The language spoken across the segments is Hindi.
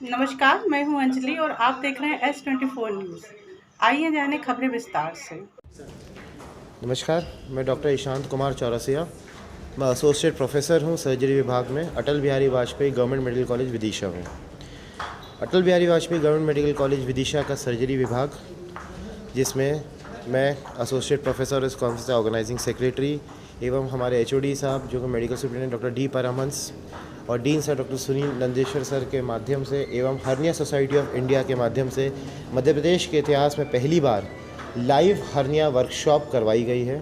नमस्कार, मैं हूं अंजलि और आप देख रहे हैं S24 न्यूज़। आइए जानें खबरें विस्तार से। नमस्कार, मैं डॉक्टर ईशांत कुमार चौरसिया। मैं एसोसिएट प्रोफेसर हूँ सर्जरी विभाग में Atal Bihari Vajpayee government medical college Vidisha में। Atal Bihari Vajpayee government medical college Vidisha का सर्जरी विभाग, जिसमें मैं एसोसिएट प्रोफेसर और इस कॉन्फ्रेंस का ऑर्गेनाइजिंग सेक्रेटरी एवं हमारे एचओडी साहब जो कि medical superintendent doctor D Paramhans और dean sir doctor Sunil Nandeshwar sir के माध्यम से एवं हर्निया सोसाइटी ऑफ इंडिया के माध्यम से मध्य प्रदेश के इतिहास में पहली बार लाइव हर्निया वर्कशॉप करवाई गई है।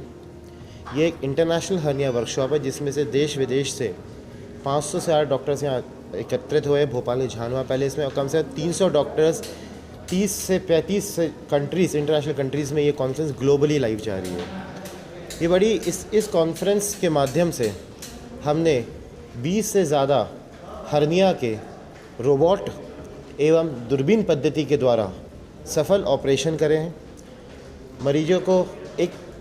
ये एक इंटरनेशनल हर्निया वर्कशॉप है जिसमें से देश विदेश से 500 से 8 डॉक्टर्स यहाँ एकत्रित हुए। भोपाल के झानुआ पैलेस में और कम से कम 300 डॉक्टर्स 30 से 35 कंट्रीज़ इंटरनेशनल कंट्रीज़ में ये कॉन्फ्रेंस ग्लोबली लाइव जा रही है। ये बड़ी इस कॉन्फ्रेंस के माध्यम से हमने 20 से ज़्यादा हर्निया के रोबोट एवं दूरबीन पद्धति के द्वारा सफल ऑपरेशन करे हैं। मरीजों को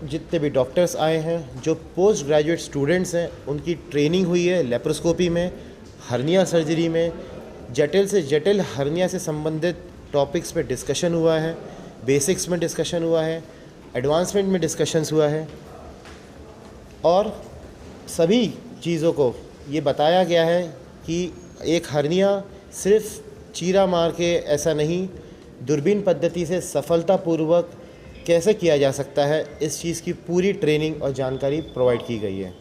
जितने भी डॉक्टर्स आए हैं, जो पोस्ट ग्रेजुएट स्टूडेंट्स हैं, उनकी ट्रेनिंग हुई है लेप्रोस्कोपी में, हर्निया सर्जरी में। जटिल से जटिल हर्निया से संबंधित टॉपिक्स पे डिस्कशन हुआ है, बेसिक्स में डिस्कशन हुआ है, एडवांसमेंट में डिस्कशंस हुआ है और सभी चीज़ों को ये बताया गया है कि एक हर्निया सिर्फ चीरा मार के ऐसा नहीं, दूरबीन पद्धति से सफलतापूर्वक कैसे किया जा सकता है, इस चीज़ की पूरी ट्रेनिंग और जानकारी प्रोवाइड की गई है।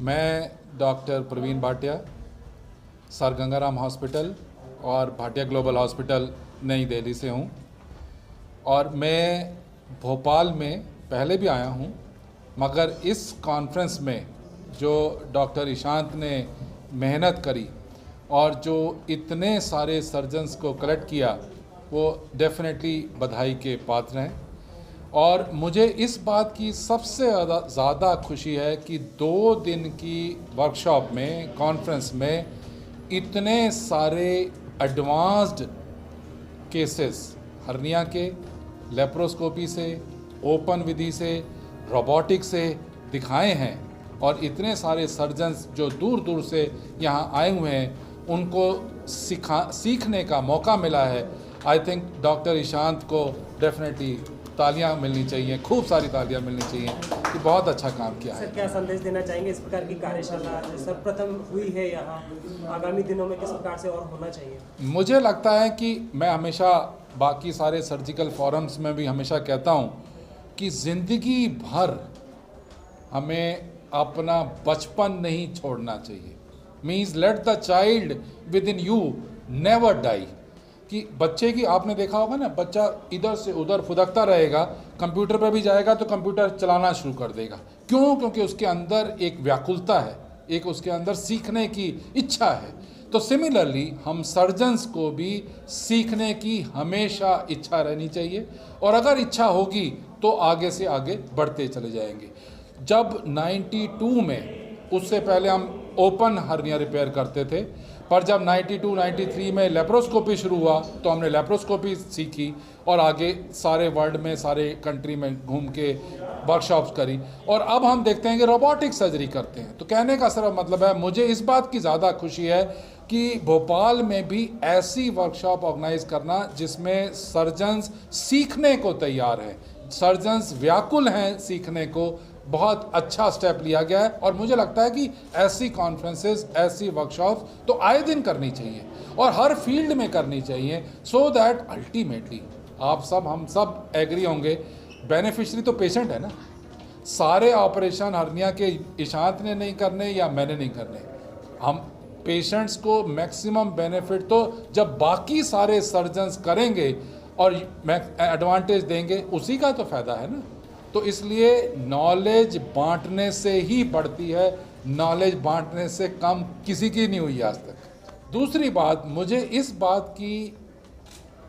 मैं doctor Praveen Bhatia, sir Gangaram hospital और भाटिया ग्लोबल हॉस्पिटल नई दिल्ली से हूँ और मैं भोपाल में पहले भी आया हूँ, मगर इस कॉन्फ्रेंस में जो डॉक्टर ईशांत ने मेहनत करी और जो इतने सारे सर्जन्स को कलेक्ट किया, वो डेफिनेटली बधाई के पात्र हैं। और मुझे इस बात की सबसे ज़्यादा खुशी है कि 2 दिन की वर्कशॉप में, कॉन्फ्रेंस में इतने सारे एडवांस्ड केसेस हर्निया के लेप्रोस्कोपी से, ओपन विधि से, रोबोटिक से दिखाए हैं और इतने सारे सर्जन्स जो दूर दूर से यहाँ आए हुए हैं उनको सीखने का मौका मिला है। आई थिंक डॉक्टर ईशांत को डेफिनेटली तालियां मिलनी चाहिए, खूब सारी तालियां मिलनी चाहिए कि बहुत अच्छा काम किया है। सर, क्या संदेश देना चाहेंगे? इस प्रकार की कार्यशाला सर्वप्रथम हुई है यहाँ, आगामी दिनों में किस प्रकार से और होना चाहिए? मुझे लगता है कि मैं हमेशा बाकी सारे सर्जिकल फोरम्स में भी हमेशा कहता हूँ कि ज़िंदगी भर हमें अपना बचपन नहीं छोड़ना चाहिए। Means let the child within you never die. कि बच्चे की आपने देखा होगा ना, बच्चा इधर से उधर फुदकता रहेगा, कंप्यूटर पर भी जाएगा तो कंप्यूटर चलाना शुरू कर देगा। क्यों? क्योंकि उसके अंदर एक व्याकुलता है, एक उसके अंदर सीखने की इच्छा है। तो सिमिलरली हम सर्जन्स को भी सीखने की हमेशा इच्छा रहनी चाहिए और अगर इच्छा होगी तो आगे से आगे बढ़ते चले जाएंगे। जब 92 में, उससे पहले हम ओपन हर्निया रिपेयर करते थे, पर जब 92-93 में लेप्रोस्कोपी शुरू हुआ तो हमने लेप्रोस्कोपी सीखी और आगे सारे वर्ल्ड में, सारे कंट्री में घूम के वर्कशॉप्स करी और अब हम देखते हैं कि रोबोटिक सर्जरी करते हैं। तो कहने का सिर्फ मतलब है, मुझे इस बात की ज़्यादा खुशी है कि भोपाल में भी ऐसी वर्कशॉप ऑर्गेनाइज करना जिसमें सर्जन्स सीखने को तैयार हैं, सर्जन्स व्याकुल हैं सीखने को। बहुत अच्छा स्टेप लिया गया है और मुझे लगता है कि ऐसी कॉन्फ्रेंसेस, ऐसी वर्कशॉप्स तो आए दिन करनी चाहिए और हर फील्ड में करनी चाहिए, सो दैट अल्टीमेटली आप सब, हम सब एग्री होंगे, बेनिफिशियरी तो पेशेंट है ना। सारे ऑपरेशन हर्निया के ईशांत ने नहीं करने या मैंने नहीं करने, हम पेशेंट्स को मैक्सिमम बेनिफिट तो जब बाकी सारे सर्जन्स करेंगे और एडवांटेज देंगे, उसी का तो फ़ायदा है ना। तो इसलिए नॉलेज बांटने से ही बढ़ती है, नॉलेज बांटने से कम किसी की नहीं हुई आज तक। दूसरी बात, मुझे इस बात की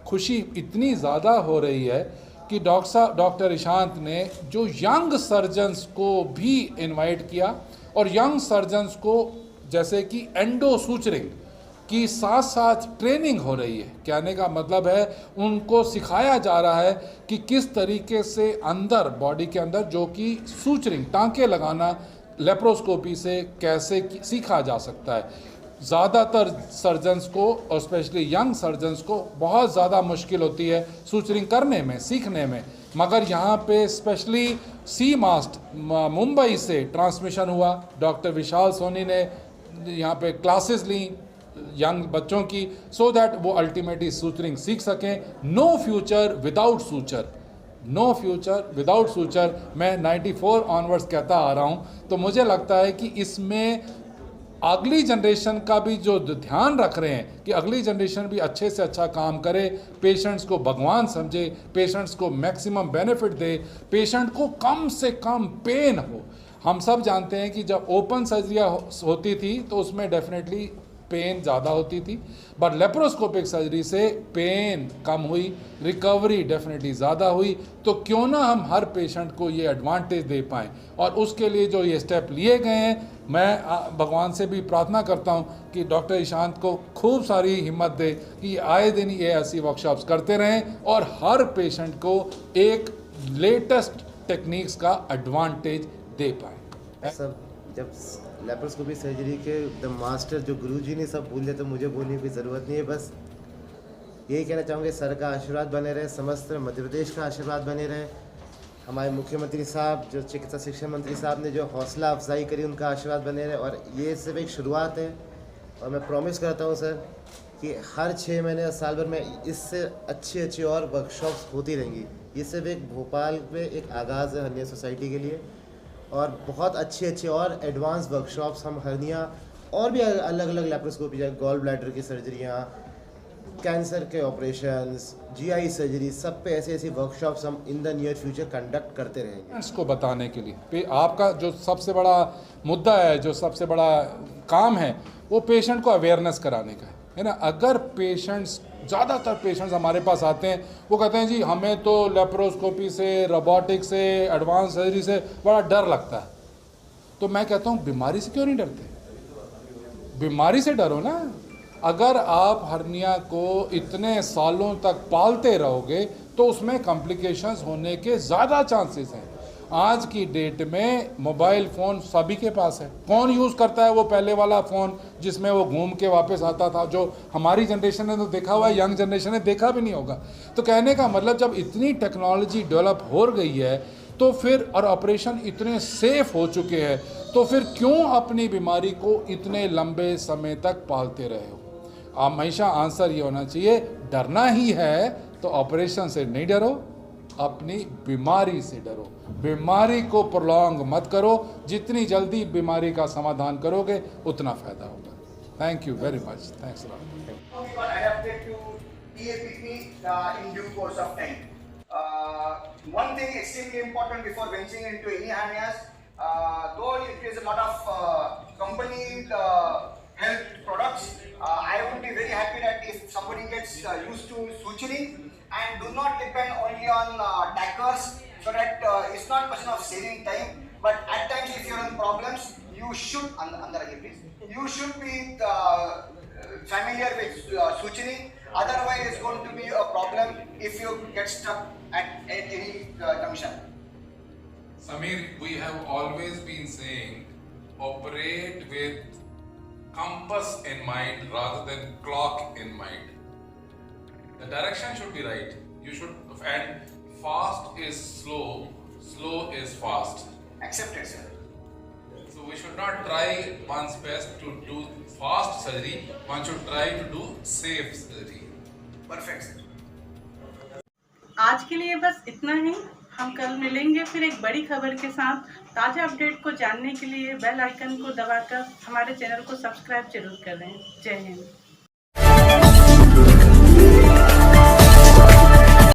खुशी इतनी ज़्यादा हो रही है कि डॉक्टर ईशांत ने जो यंग सर्जन्स को भी इनवाइट किया और यंग सर्जन्स को जैसे कि एंडो सूचरिंग की साथ साथ ट्रेनिंग हो रही है। कहने का मतलब है उनको सिखाया जा रहा है कि किस तरीके से अंदर, बॉडी के अंदर जो कि सूचरिंग, टांके लगाना लेप्रोस्कोपी से कैसे सीखा जा सकता है। ज़्यादातर सर्जन्स को और स्पेशली यंग सर्जन्स को बहुत ज़्यादा मुश्किल होती है सूचरिंग करने में, सीखने में। मगर यहाँ पे स्पेशली सी मास्ट मुंबई से ट्रांसमिशन हुआ, डॉक्टर विशाल सोनी ने यहाँ पे क्लासेस ली यंग बच्चों की, सो दैट वो अल्टीमेटली सूचरिंग सीख सकें। No future without suture, no future without suture, मैं 94 ऑनवर्ड्स कहता आ रहा हूँ। तो मुझे लगता है कि इसमें अगली जनरेशन का भी जो ध्यान रख रहे हैं कि अगली जनरेशन भी अच्छे से अच्छा काम करे, पेशेंट्स को भगवान समझे, पेशेंट्स को मैक्सिमम बेनिफिट दे, पेशेंट को कम से कम पेन हो। हम सब जानते हैं कि जब ओपन सर्जरियाँ होती थी तो उसमें डेफिनेटली पेन ज़्यादा होती थी, बट लेप्रोस्कोपिक सर्जरी से पेन कम हुई, रिकवरी डेफिनेटली ज़्यादा हुई। तो क्यों ना हम हर पेशेंट को ये एडवांटेज दे पाएँ, और उसके लिए जो ये स्टेप लिए गए हैं, मैं भगवान से भी प्रार्थना करता हूँ कि डॉक्टर ईशांत को खूब सारी हिम्मत दे कि आए दिन ये ऐसी वर्कशॉप्स करते रहें और हर पेशेंट को एक लेटेस्ट टेक्निक्स का एडवांटेज दे पाएँ। सब जब लेप्रोस्कोपी सर्जरी के द मास्टर जो गुरुजी ने सब बोल दिया तो मुझे बोलने की ज़रूरत नहीं है। बस यही कहना चाहूँगे, सर का आशीर्वाद बने रहे, समस्त मध्य प्रदेश का आशीर्वाद बने रहे, हमारे मुख्यमंत्री साहब, जो चिकित्सा शिक्षा मंत्री साहब ने जो हौसला अफजाई करी, उनका आशीर्वाद बने रहे। और ये सिर्फ एक शुरुआत है, और मैं प्रॉमिस करता हूँ सर कि हर 6 महीने साल भर में इससे अच्छी और वर्कशॉप्स होती रहेंगी। ये सिर्फ एक भोपाल में एक आगाज़ है हर्निया सोसाइटी के लिए, और बहुत अच्छी और एडवांस वर्कशॉप्स हम हर्निया और भी अलग अलग लेप्रोस्कोपी, जैसे गॉल ब्लैडर की सर्जरियाँ, कैंसर के ऑपरेशंस, जीआई सर्जरी, सब पे ऐसी वर्कशॉप्स हम in the near future conduct करते रहेंगे। इसको बताने के लिए आपका जो सबसे बड़ा मुद्दा है, जो सबसे बड़ा काम है, वो पेशेंट को अवेयरनेस कराने का है ना। अगर पेशेंट्स, ज़्यादातर पेशेंट्स हमारे पास आते हैं, वो कहते हैं जी हमें तो लेप्रोस्कोपी से, रोबोटिक से, एडवांस सर्जरी से बड़ा डर लगता है। तो मैं कहता हूँ बीमारी से क्यों नहीं डरते? बीमारी से डरो ना। अगर आप हर्निया को इतने सालों तक पालते रहोगे तो उसमें कॉम्प्लिकेशंस होने के ज़्यादा चांसेस हैं। आज की डेट में मोबाइल फ़ोन सभी के पास है। कौन यूज़ करता है वो पहले वाला फ़ोन जिसमें वो घूम के वापस आता था, जो हमारी जनरेशन ने तो देखा हुआ है, यंग जनरेशन ने देखा भी नहीं होगा। तो कहने का मतलब, जब इतनी टेक्नोलॉजी डेवलप हो गई है तो फिर, और ऑपरेशन इतने सेफ हो चुके हैं, तो फिर क्यों अपनी बीमारी को इतने लंबे समय तक पालते रहे हो? हमेशा आंसर ये होना चाहिए, डरना ही है तो ऑपरेशन से नहीं डरो, अपनी बीमारी से डरो। बीमारी को प्रोलॉन्ग मत करो, जितनी जल्दी बीमारी का समाधान करोगे उतना फायदा होगा। Thank you very much, thanks a lot. got adapted to TAPP in due course of time. One thing extremely important before venturing into any hernias, though it is a lot of company health products, I would be very happy that if somebody gets used to suturing and do not depend only on tackers, so that it's not a question of saving time, but at times if you're in problems, you should, you should be familiar with suturing. Otherwise it's going to be a problem if you get stuck at any junction. Samir, we have always been saying, operate with compass in mind rather than clock in mind. The direction should be right. You should, and fast is slow, slow is fast. Accepted, sir. So we should not try one's best to do fast surgery. One should try to do safe surgery. Perfect, sir. आज के लिए बस इतना ही। हम कल मिलेंगे फिर एक बड़ी खबर के साथ। ताज़ा अपडेट को जानने के लिए बेल आइकन को दबाकर हमारे चैनल को सब्सक्राइब जरूर करें। जय हिंद।